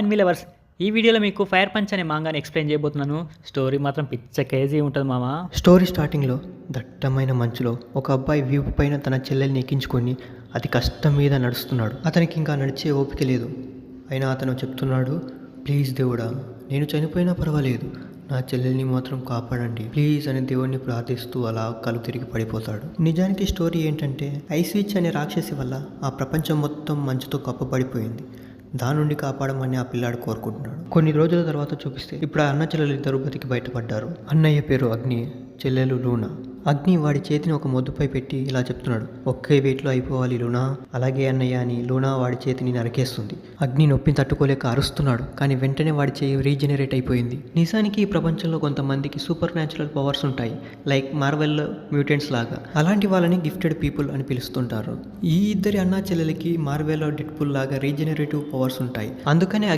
మీ lovers ఈ వీడియోలో మీకు ఫైర్ పంచ్ అనే మాంగాని ఎక్స్ప్లెయిన్ చేయబోతున్నాను. స్టోరీ మాత్రం పిచ్చ కేజీ ఉంటుంది మామ. స్టోరీ స్టార్టింగ్లో దట్టమైన మంచులో ఒక అబ్బాయి వీపు పైన తన చెల్లెల్ని ఎక్కించుకొని అతి కష్టం మీద నడుస్తున్నాడు. అతనికి ఇంకా నడిచే ఓపిక లేదు. అయినా అతను చెప్తున్నాడు, ప్లీజ్ దేవుడా, నేను చనిపోయినా పర్వాలేదు, నా చెల్లెల్ని మాత్రం కాపాడండి ప్లీజ్ అని దేవుడిని ప్రార్థిస్తూ అలా కళ్ళు తిరిగి పడిపోతాడు. నిజానికి స్టోరీ ఏంటంటే, ఐస్విచ్ అనే రాక్షసి వల్ల ఆ ప్రపంచం మొత్తం మంచుతో కప్పబడిపోయింది. దాని నుండి కాపాడమని ఆ పిల్లాడు కోరుకుంటున్నాడు. కొన్ని రోజుల తర్వాత చూపిస్తే ఇప్పుడు ఆ అన్న చెల్లెలు ఇద్దరు బతికి బయటపడ్డారు. అన్నయ్య పేరు అగ్ని, చెల్లెలు లూనా. అగ్ని వాడి చేతిని ఒక మొద్దుపై పెట్టి ఇలా చెప్తున్నాడు, ఒకే వెయిట్లో అయిపోవాలి లూనా. అలాగే అన్నయ్య అని లూనా వాడి చేతిని నరికేస్తుంది. అగ్ని నొప్పిని తట్టుకోలేక అరుస్తున్నాడు, కానీ వెంటనే వాడి చేయి రీజనరేట్ అయిపోయింది. నిజానికి ఈ ప్రపంచంలో కొంతమందికి సూపర్ న్యాచురల్ పవర్స్ ఉంటాయి, లైక్ మార్వెల్ మ్యూటెంట్స్ లాగా. అలాంటి వాళ్ళని గిఫ్టెడ్ పీపుల్ అని పిలుస్తుంటారు. ఈ ఇద్దరి అన్నా చెల్లెలకి మార్వెల్ డెడ్పూల్ లాగా రీజనరేటివ్ పవర్స్ ఉంటాయి. అందుకనే